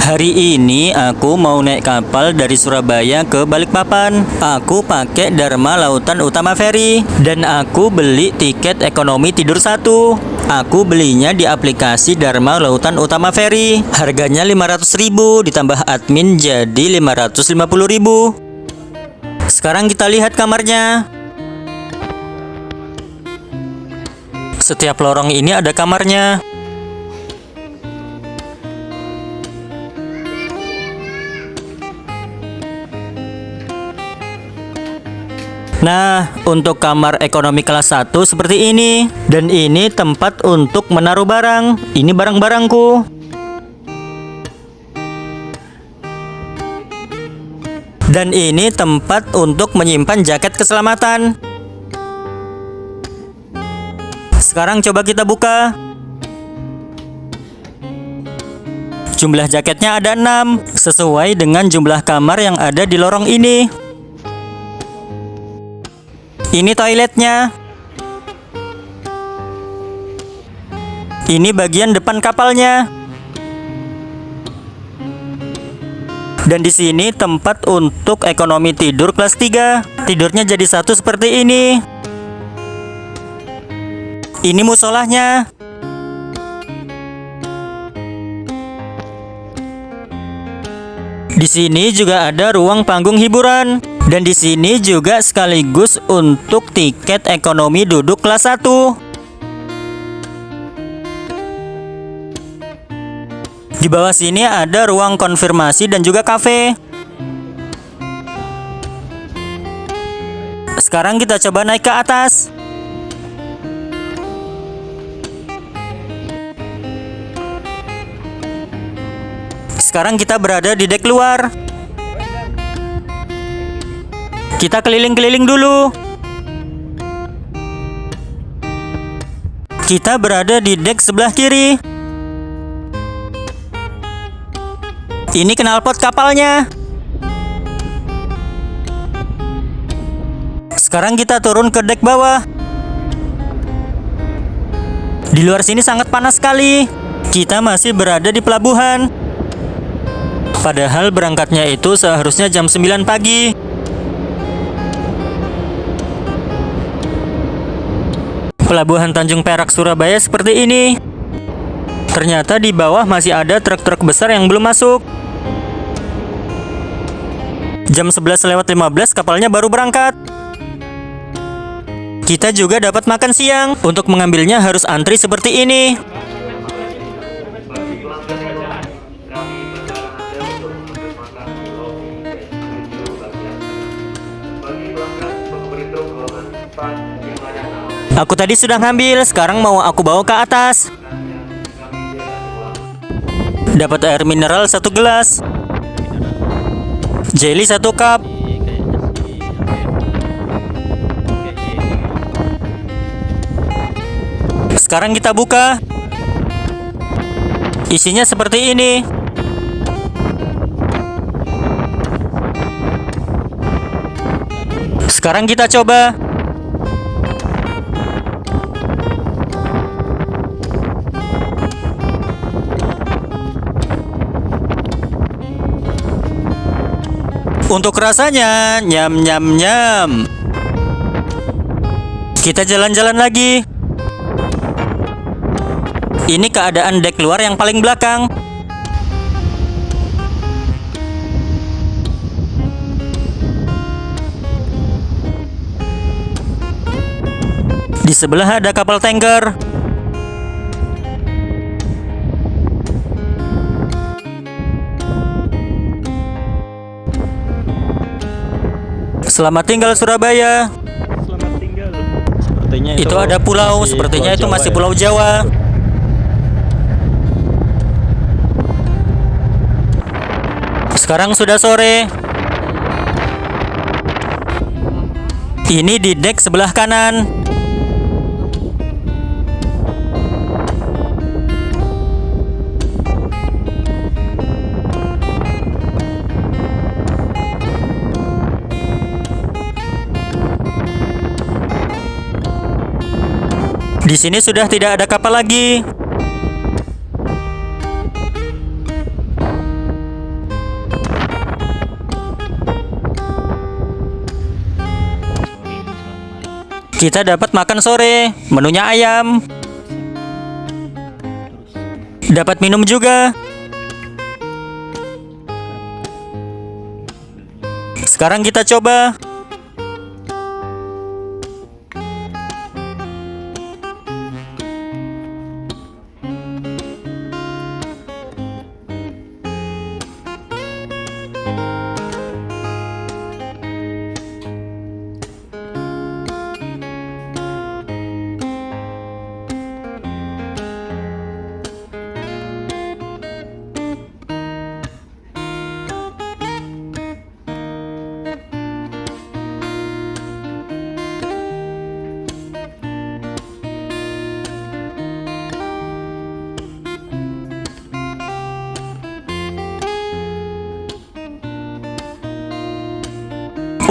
Hari ini aku mau naik kapal dari Surabaya ke Balikpapan. Aku pakai Dharma Lautan Utama Ferry dan aku beli tiket ekonomi tidur 1. Aku belinya di aplikasi Dharma Lautan Utama Ferry. Harganya 500.000 ditambah admin jadi 550.000. Sekarang kita lihat kamarnya. Setiap lorong ini ada kamarnya. Nah, untuk kamar ekonomi kelas 1 seperti ini. Dan ini tempat untuk menaruh barang. Ini barang-barangku. Dan ini tempat untuk menyimpan jaket keselamatan. Sekarang coba kita buka. Jumlah jaketnya ada 6, sesuai dengan jumlah kamar yang ada di lorong ini. Ini toiletnya. Ini bagian depan kapalnya. Dan di sini tempat untuk ekonomi tidur kelas 3. Tidurnya jadi 1 seperti ini. Ini musolahnya. Di sini juga ada ruang panggung hiburan. Dan di sini juga sekaligus untuk tiket ekonomi duduk kelas 1. Di bawah sini ada ruang konfirmasi dan juga kafe. Sekarang kita coba naik ke atas. Sekarang kita berada di dek luar. Kita keliling-keliling dulu. Kita berada di dek sebelah kiri. Ini knalpot kapalnya. Sekarang kita turun ke dek bawah. Di luar sini sangat panas sekali. Kita masih berada di pelabuhan. Padahal berangkatnya itu seharusnya jam 9 pagi. Pelabuhan Tanjung Perak Surabaya seperti ini. Ternyata di bawah masih ada truk-truk besar yang belum masuk. Jam 11:15 kapalnya baru berangkat. Kita juga dapat makan siang. Untuk mengambilnya harus antri seperti ini. Aku tadi sudah ngambil, sekarang mau aku bawa ke atas. Dapat air mineral 1 gelas, jelly 1 cup, sekarang kita buka. Isinya seperti ini. Sekarang kita coba. Untuk rasanya, nyam nyam nyam. Kita jalan-jalan lagi. Ini keadaan dek luar yang paling belakang. Di sebelah ada kapal tanker. Selamat tinggal Surabaya. Selamat tinggal. Sepertinya Itu ada pulau, sepertinya itu masih Pulau Jawa. Sekarang sudah sore. Ini di dek sebelah kanan. Di sini sudah tidak ada kapal lagi. Kita dapat makan sore, menunya ayam. Dapat minum juga. Sekarang kita coba.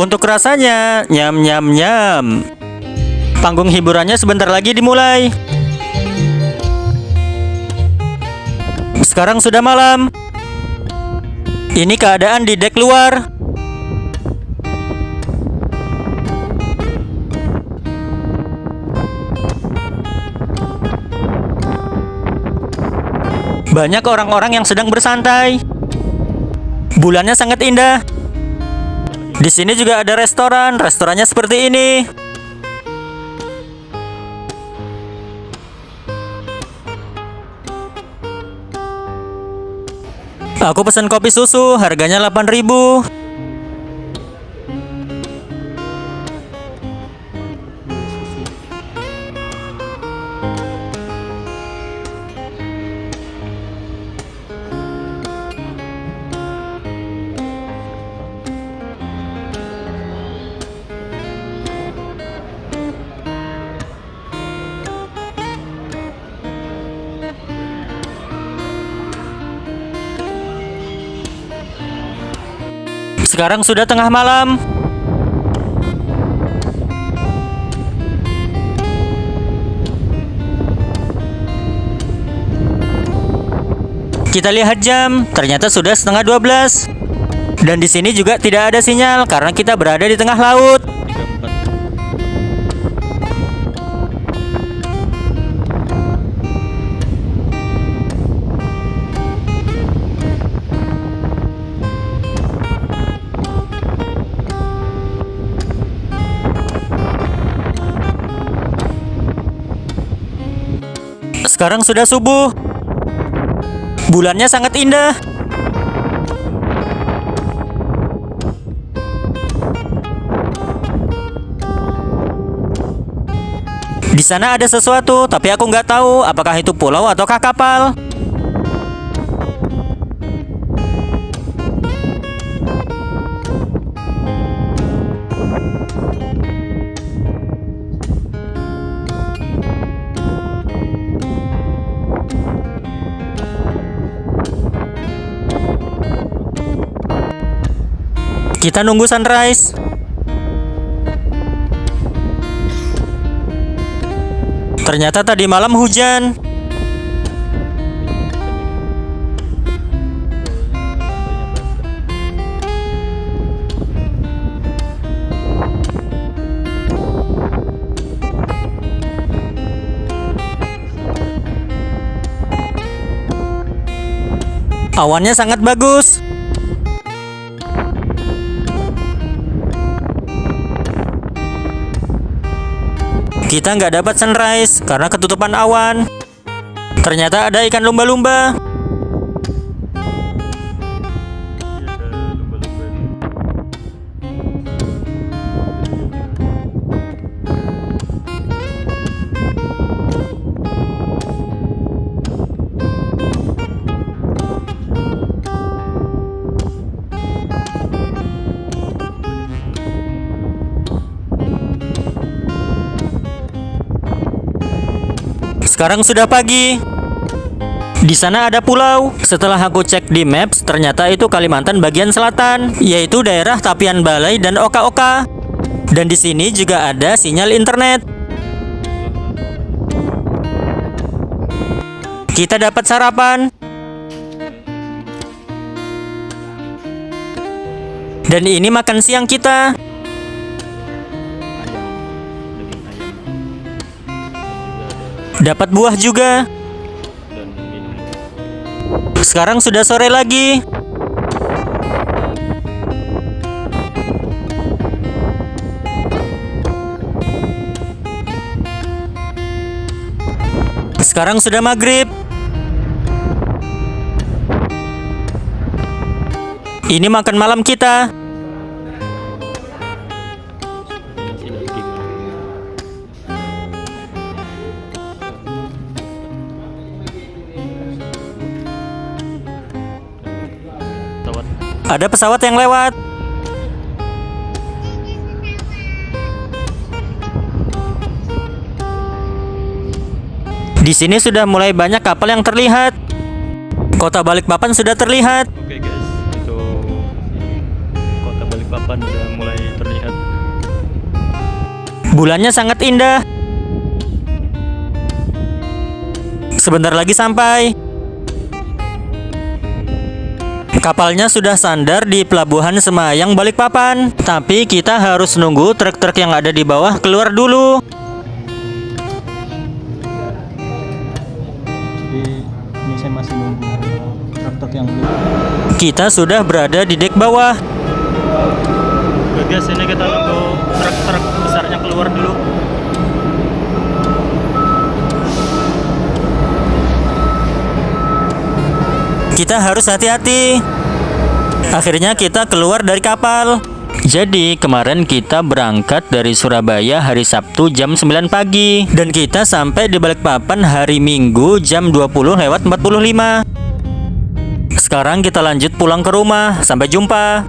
Untuk rasanya, nyam nyam nyam. Panggung hiburannya sebentar lagi dimulai. Sekarang sudah malam. Ini keadaan di dek luar. Banyak orang-orang yang sedang bersantai. Bulannya sangat indah. Di sini juga ada restoran. Restorannya seperti ini. Aku pesan kopi susu, harganya 8.000. Sekarang sudah tengah malam. Kita lihat jam, ternyata sudah setengah 12. Dan di sini juga tidak ada sinyal karena kita berada di tengah laut. 34. Sekarang sudah subuh. Bulannya sangat indah. Di sana ada sesuatu, tapi aku nggak tahu apakah itu pulau ataukah kapal. Kita nunggu sunrise. Ternyata tadi malam hujan. Awannya sangat bagus. Kita nggak dapat sunrise karena ketutupan awan. Ternyata ada ikan lumba-lumba. Sekarang sudah pagi. Di sana ada pulau. Setelah aku cek di Maps, ternyata itu Kalimantan bagian selatan, yaitu daerah Tapian Balai dan Oka-Oka. Dan di sini juga ada sinyal internet. Kita dapat sarapan. Dan ini makan siang kita. Daging ayam. Dapat buah juga. Dan minum. Sekarang sudah sore lagi. Sekarang sudah maghrib. Ini makan malam kita. Nasi daging. Pesawat. Ada pesawat yang lewat. Di sini sudah mulai banyak kapal yang terlihat. Kota Balikpapan sudah terlihat. Oke guys, untuk kota Balikpapan sudah mulai terlihat. Bulannya sangat indah. Sebentar lagi sampai. Kapalnya sudah sandar di pelabuhan Semayang Balikpapan. Tapi kita harus nunggu truk-truk yang ada di bawah keluar dulu. Jadi ini saya masih nunggu truk-truk yang belum. Kita sudah berada di dek bawah. Oke guys, ini kita nunggu truk-truk besarnya keluar dulu. Kita harus hati-hati. Akhirnya kita keluar dari kapal. Jadi kemarin kita berangkat dari Surabaya hari Sabtu jam 9 pagi. Dan kita sampai di Balikpapan hari Minggu jam 20:45. Sekarang kita lanjut pulang ke rumah. Sampai jumpa.